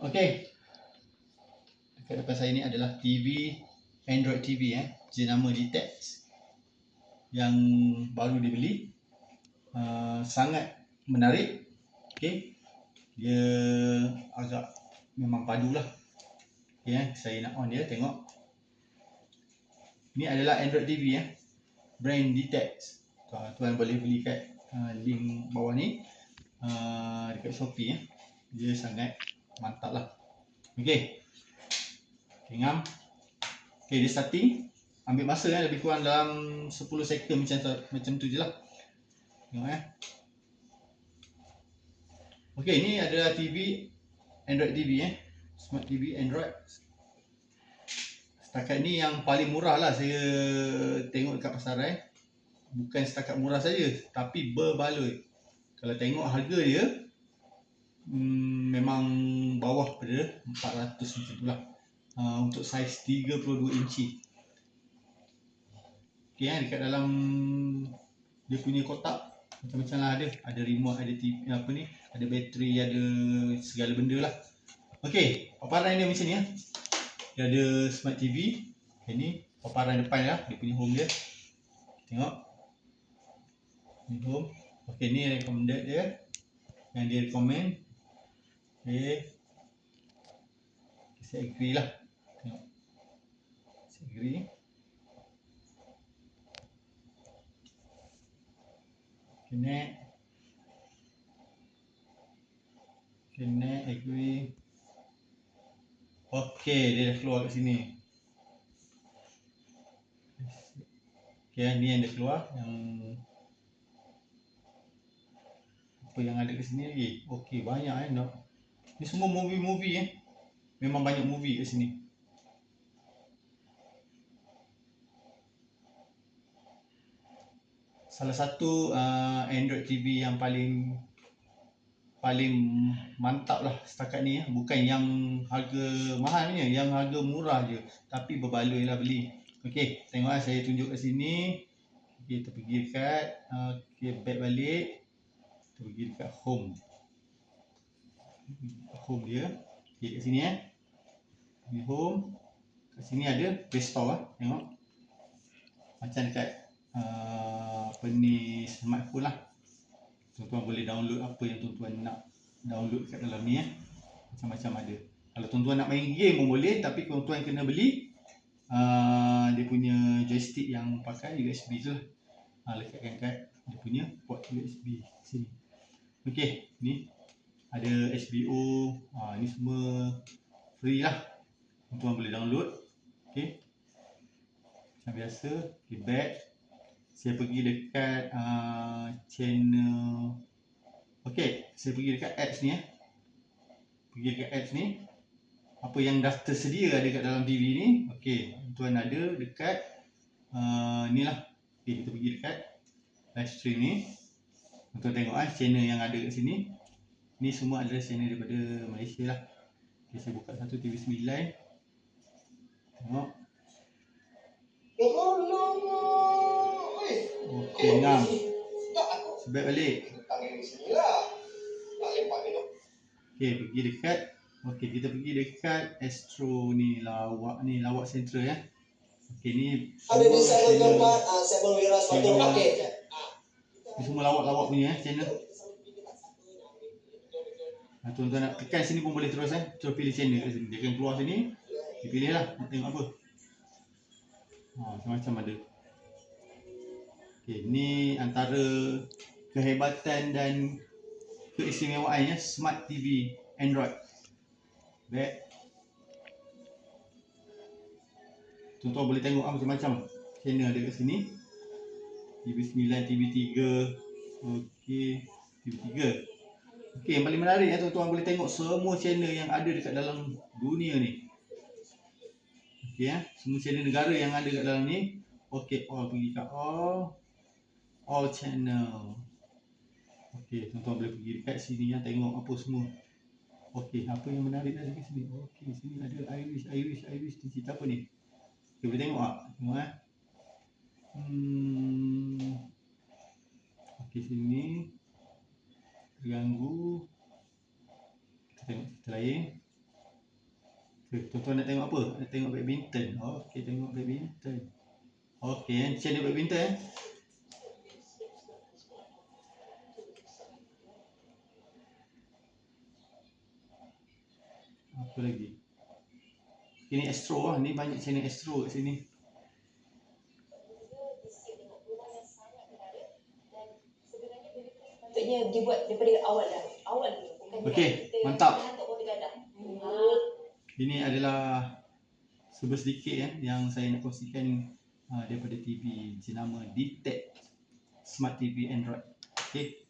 Okey. Dekat depan saya ni adalah TV, Android TV jenama Ditex yang baru dibeli. Sangat menarik. Okey. Dia agak memang padulah. Okey, saya nak on dia, tengok. Ni adalah Android TV brand Ditex. Tuan boleh beli kat link bawah ni, dekat Shopee Dia sangat mantap lah. Okey. Ngam. Okey, dia starting. Ambil masa lebih kurang dalam 10 second macam tu je lah. Tengok Okey, ni adalah TV, Android TV Smart TV Android. Setakat ni yang paling murah lah saya tengok dekat pasaran. Bukan setakat murah saja, tapi berbaloi. Kalau tengok harga dia, memang bawah pada 400 macam tu lah. Untuk saiz 32 inci. Okey, dekat dalam dia punya kotak macam-macam lah ada remote, ada TV, ada bateri, ada segala benda lah. Okey, paparan dia macam ni Dia ada Smart TV. Ini paparan depan lah, dia punya home dia. Tengok. Ni home. Okey, ni recommended dia. Yang dia recommend. Okey. Saya agree lah. Tengok. Saya agree. Connect. Connect, agree. Okey, dia dah keluar kat sini. Okey, ni yang dah keluar. Yang apa yang ada kat sini lagi? Okey, banyak Ni semua movie-movie Memang banyak movie kat sini. Salah satu Android TV yang paling mantap lah setakat ni Bukan yang harga mahal punya, yang harga murah je, tapi berbaloi lah beli. Okey, tengok saya tunjuk kat sini. Okey, kita pergi dekat back balik. Kita pergi dekat home. Home dia. Okey, kat sini Ini home. Kat sini ada Play Store tengok. Macam dekat smartphone lah. Tuan-tuan boleh download apa yang tuan-tuan nak download kat dalam ni Macam-macam ada. Kalau tuan-tuan nak main game pun boleh, tapi tuan-tuan kena beli dia punya joystick yang pakai USB tu lah. Lekatkan kat dia punya port USB sini. Okey, ni ada HBO. Ni semua free lah. Tuan-tuan boleh download. Okey. Macam biasa, okay, back. Saya pergi dekat channel. Okey, saya pergi dekat apps ni Pergi dekat apps ni. Apa yang dah tersedia ada kat dalam TV ni. Okey, tuan ada dekat ni lah. Okey, kita pergi dekat live stream ni. Tuan tengok channel yang ada kat sini. Ni semua adalah channel daripada Malaysia lah. Okey, saya buka satu TV9. Tengok. Okey, ngam. Sebab balik. Okey, pergi dekat. Okey, kita pergi dekat Astro ni, lawak Central Okey, ni ada di segmen keempat, segmen Wira Sepatu Rakit. Ni semua lawak-lawak punya channel. Tuan-tuan nak tekan sini pun boleh terus Terus pilih channel kat sini. Dia akan keluar sini. Dia pilih lah nak tengok apa. Macam-macam ada. Okey, ni antara kehebatan dan keistimewaan Smart TV Android. Back. Tuan-tuan boleh tengok macam-macam channel ada kat sini. TV9, TV3. Okey, TV3. Okey, yang paling menarik tuan-tuan boleh tengok semua channel yang ada dekat dalam dunia ni. Okey semua channel negara yang ada kat dalam ni. Okey, all, pergi kat all channel. Okey, tuan-tuan boleh pergi dekat sini tengok apa semua. Okey, apa yang menarik dari sini? Okey, sini ada Irish ni cerita apa ni? Okey, boleh tengok tak? Tengok Okey, sini terganggu. Kita tengok cerita lain. Okay, tuan-tuan nak tengok apa? Nak tengok badminton. Okey, tengok badminton. Okey, channel badminton. Apa lagi? Ini Astro lah. Ni banyak channel Astro kat sini. Maksudnya dia buat daripada awal dah. Awal ni. Okey, mantap. Ini adalah sedikit yang saya nak kongsikan daripada TV jenama DTEK Smart TV Android. Okey.